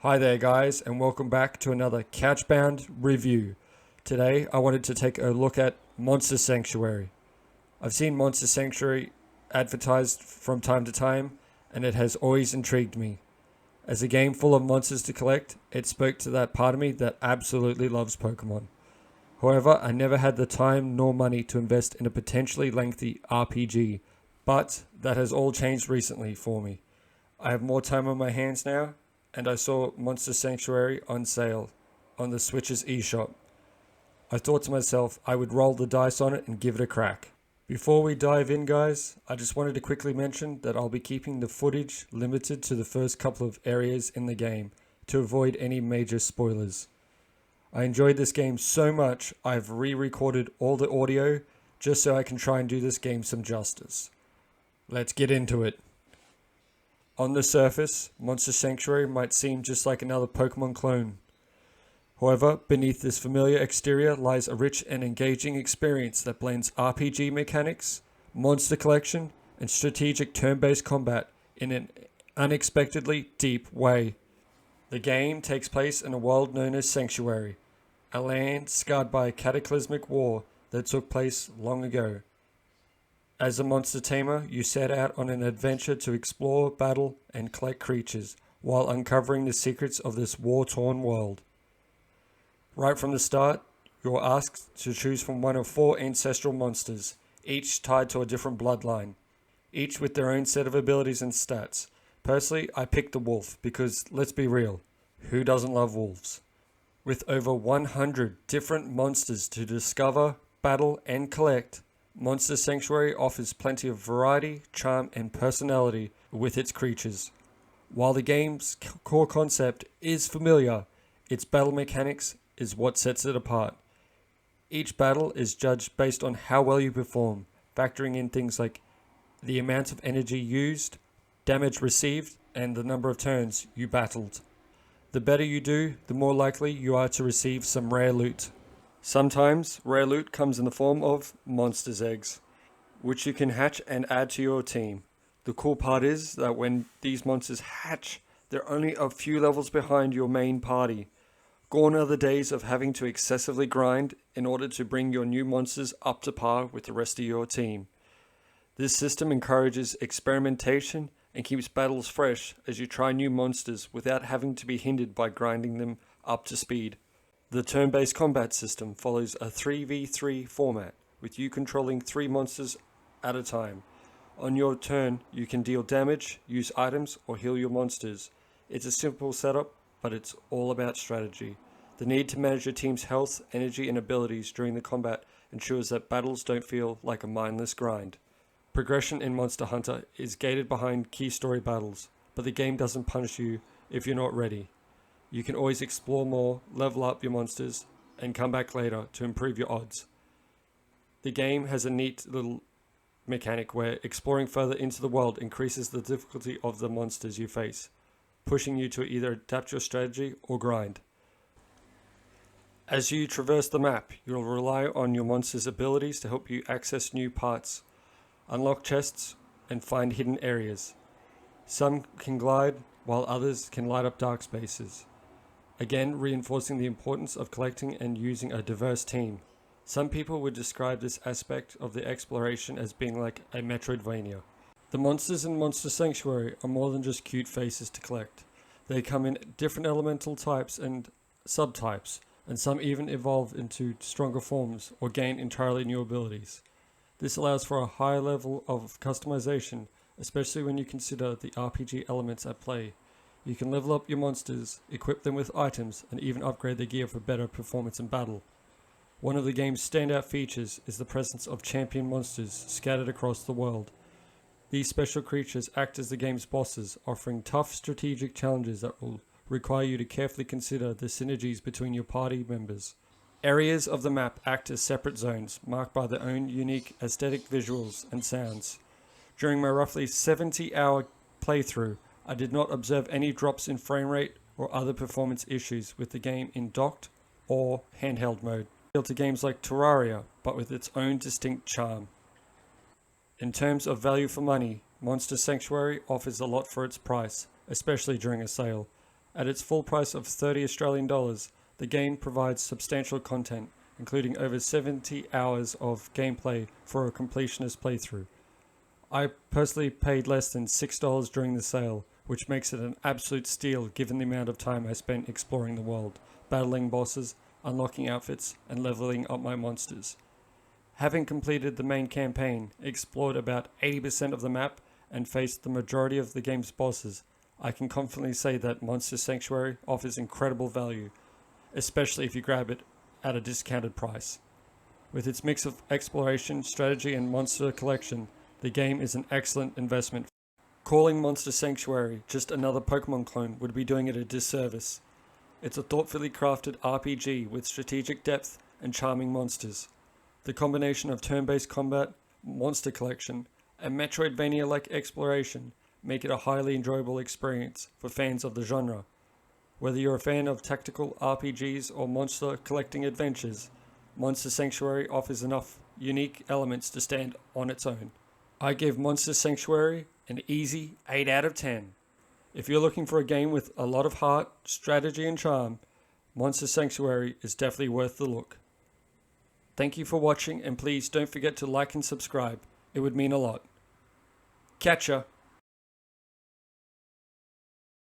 Hi there guys, and welcome back to another Couchbound review. Today I wanted to take a look at Monster Sanctuary. I've seen Monster Sanctuary advertised from time to time, and it has always intrigued me. As a game full of monsters to collect, it spoke to that part of me that absolutely loves Pokemon. However, I never had the time nor money to invest in a potentially lengthy RPG, but that has all changed recently for me. I have more time on my hands now, and I saw Monster Sanctuary on sale on the Switch's eShop. I thought to myself I would roll the dice on it and give it a crack. Before we dive in, guys, I just wanted to quickly mention that I'll be keeping the footage limited to the first couple of areas in the game to avoid any major spoilers. I enjoyed this game so much I've re-recorded all the audio just so I can try and do this game some justice. Let's get into it. On the surface, Monster Sanctuary might seem just like another Pokemon clone. However, beneath this familiar exterior lies a rich and engaging experience that blends RPG mechanics, monster collection, and strategic turn-based combat in an unexpectedly deep way. The game takes place in a world known as Sanctuary, a land scarred by a cataclysmic war that took place long ago. As a monster tamer, you set out on an adventure to explore, battle, and collect creatures, while uncovering the secrets of this war-torn world. Right from the start, you're asked to choose from one of 4 ancestral monsters, each tied to a different bloodline, each with their own set of abilities and stats. Personally, I picked the wolf because, let's be real, who doesn't love wolves? With over 100 different monsters to discover, battle, and collect, Monster Sanctuary offers plenty of variety, charm, and personality with its creatures. While the game's core concept is familiar, its battle mechanics is what sets it apart. Each battle is judged based on how well you perform, factoring in things like the amount of energy used, damage received, and the number of turns you battled. The better you do, the more likely you are to receive some rare loot. Sometimes, rare loot comes in the form of monsters' eggs, which you can hatch and add to your team. The cool part is that when these monsters hatch, they're only a few levels behind your main party. Gone are the days of having to excessively grind in order to bring your new monsters up to par with the rest of your team. This system encourages experimentation and keeps battles fresh as you try new monsters without having to be hindered by grinding them up to speed. The turn-based combat system follows a 3v3 format, with you controlling 3 monsters at a time. On your turn, you can deal damage, use items, or heal your monsters. It's a simple setup, but it's all about strategy. The need to manage your team's health, energy, and abilities during the combat ensures that battles don't feel like a mindless grind. Progression in Monster Hunter is gated behind key story battles, but the game doesn't punish you if you're not ready. You can always explore more, level up your monsters, and come back later to improve your odds. The game has a neat little mechanic where exploring further into the world increases the difficulty of the monsters you face, pushing you to either adapt your strategy or grind. As you traverse the map, you'll rely on your monster's abilities to help you access new parts, unlock chests, and find hidden areas. Some can glide, while others can light up dark spaces. Again, reinforcing the importance of collecting and using a diverse team. Some people would describe this aspect of the exploration as being like a Metroidvania. The monsters in Monster Sanctuary are more than just cute faces to collect. They come in different elemental types and subtypes, and some even evolve into stronger forms or gain entirely new abilities. This allows for a high level of customization, especially when you consider the RPG elements at play. You can level up your monsters, equip them with items, and even upgrade their gear for better performance in battle. One of the game's standout features is the presence of champion monsters scattered across the world. These special creatures act as the game's bosses, offering tough strategic challenges that will require you to carefully consider the synergies between your party members. Areas of the map act as separate zones, marked by their own unique aesthetic visuals and sounds. During my roughly 70-hour playthrough, I did not observe any drops in frame rate or other performance issues with the game in docked or handheld mode, compared to games like Terraria, but with its own distinct charm. In terms of value for money, Monster Sanctuary offers a lot for its price, especially during a sale. At its full price of $30 Australian, the game provides substantial content, including over 70 hours of gameplay for a completionist playthrough. I personally paid less than $6 during the sale, which makes it an absolute steal given the amount of time I spent exploring the world, battling bosses, unlocking outfits, and leveling up my monsters. Having completed the main campaign, explored about 80% of the map, and faced the majority of the game's bosses, I can confidently say that Monster Sanctuary offers incredible value, especially if you grab it at a discounted price. With its mix of exploration, strategy, and monster collection, the game is an excellent investment. Calling Monster Sanctuary just another Pokemon clone would be doing it a disservice. It's a thoughtfully crafted RPG with strategic depth and charming monsters. The combination of turn-based combat, monster collection, and Metroidvania-like exploration make it a highly enjoyable experience for fans of the genre. Whether you're a fan of tactical RPGs or monster collecting adventures, Monster Sanctuary offers enough unique elements to stand on its own. I give Monster Sanctuary an easy 8 out of 10. If you're looking for a game with a lot of heart, strategy, and charm, Monster Sanctuary is definitely worth the look. Thank you for watching, and please don't forget to like and subscribe. It would mean a lot. Catch ya!